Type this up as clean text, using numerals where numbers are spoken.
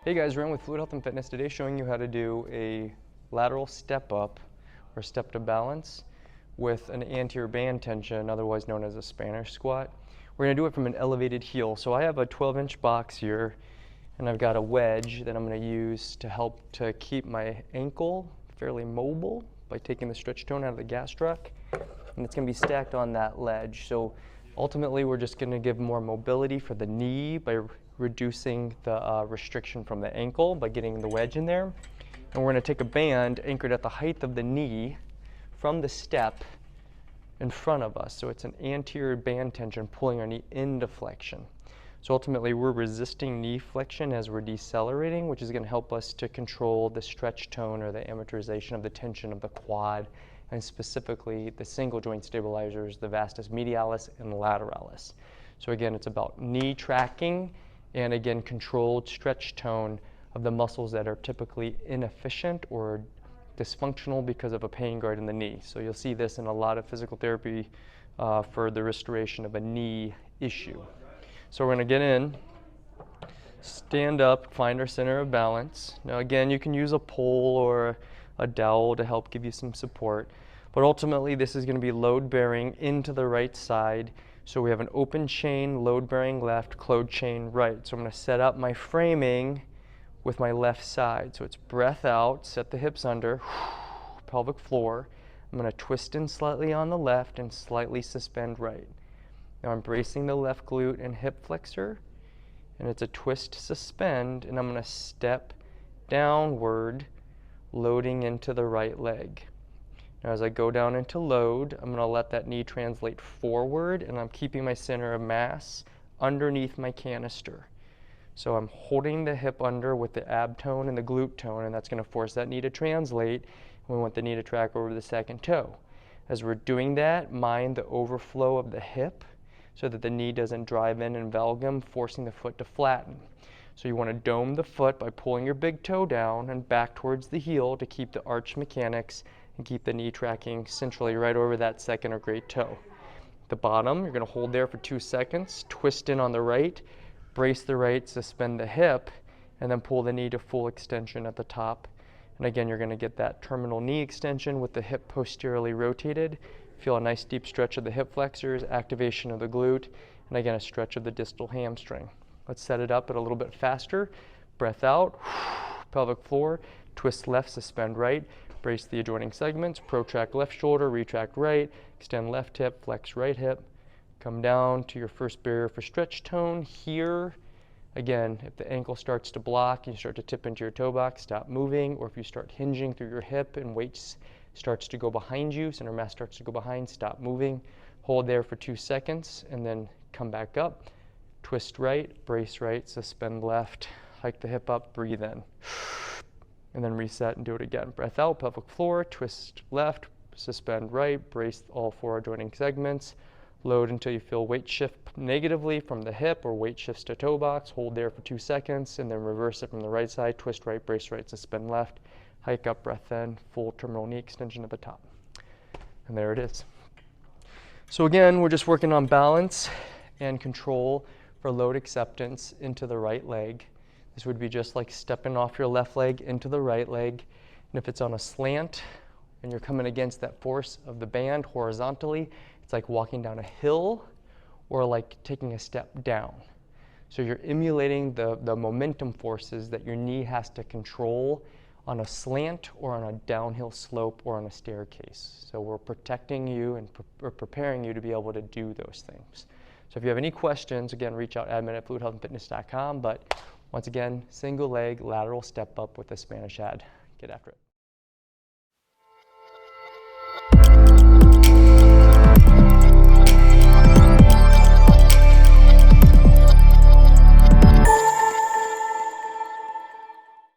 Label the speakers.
Speaker 1: Hey guys, Ryan with Fluid Health and Fitness. Today showing you how to do a lateral step up or step to balance with an anterior band tension, otherwise known as a Spanish squat. We're going to do it from an elevated heel. So I have a 12-inch box here and I've got a wedge that I'm going to use to help to keep my ankle fairly mobile by taking the stretch tone out of the gastroc, and it's going to be stacked on that ledge. So ultimately we're just going to give more mobility for the knee by reducing the restriction from the ankle by getting the wedge in there. And we're going to take a band anchored at the height of the knee from the step in front of us. So it's an anterior band tension pulling our knee into flexion. So ultimately we're resisting knee flexion as we're decelerating, which is going to help us to control the stretch tone or the amortization of the tension of the quad, and specifically the single joint stabilizers, the vastus medialis and lateralis. So again, it's about knee tracking and again controlled stretch tone of the muscles that are typically inefficient or dysfunctional because of a pain guard in the knee. So you'll see this in a lot of physical therapy for the restoration of a knee issue. So we're going to get in, stand up, find our center of balance. Now again, you can use a pole or a dowel to help give you some support, but ultimately this is going to be load bearing into the right side. So we have an open chain, load bearing left, closed chain right. So I'm going to set up my framing with my left side. So it's breath out, set the hips under, pelvic floor. I'm going to twist in slightly on the left and slightly suspend right. Now I'm bracing the left glute and hip flexor, and it's a twist suspend, and I'm going to step downward, loading into the right leg. Now as I go down into load, I'm going to let that knee translate forward, and I'm keeping my center of mass underneath my canister. So I'm holding the hip under with the ab tone and the glute tone, and that's going to force that knee to translate. We want the knee to track over the second toe. As we're doing that, mind the overflow of the hip so that the knee doesn't drive in and valgum, forcing the foot to flatten. So you want to dome the foot by pulling your big toe down and back towards the heel to keep the arch mechanics and keep the knee tracking centrally right over that second or great toe. The bottom, you're going to hold there for 2 seconds, twist in on the right, brace the right, suspend the hip, and then pull the knee to full extension at the top. And again, you're going to get that terminal knee extension with the hip posteriorly rotated. Feel a nice deep stretch of the hip flexors, activation of the glute, and again a stretch of the distal hamstring. Let's set it up at a little bit faster. Breath out, pelvic floor, twist left, suspend right, brace the adjoining segments, protract left shoulder, retract right, extend left hip, flex right hip. Come down to your first barrier for stretch tone here. Again, if the ankle starts to block and you start to tip into your toe box, stop moving, or if you start hinging through your hip and weight starts to go behind you, center mass starts to go behind, stop moving. Hold there for 2 seconds and then come back up. Twist right, brace right, suspend left, hike the hip up, breathe in. And then reset and do it again. Breath out, pelvic floor, twist left, suspend right, brace all 4 adjoining segments. Load until you feel weight shift negatively from the hip or weight shifts to toe box. Hold there for 2 seconds and then reverse it from the right side. Twist right, brace right, suspend left. Hike up, breath in, full terminal knee extension at the top. And there it is. So again, we're just working on balance and control for load acceptance into the right leg. This would be just like stepping off your left leg into the right leg. And if it's on a slant and you're coming against that force of the band horizontally, it's like walking down a hill or like taking a step down. So you're emulating the momentum forces that your knee has to control on a slant or on a downhill slope or on a staircase. So we're protecting you and we're preparing you to be able to do those things. So if you have any questions, again, reach out admin@fluidhealthandfitness.com. But once again, single leg lateral step up with the Spanish ad. Get after it.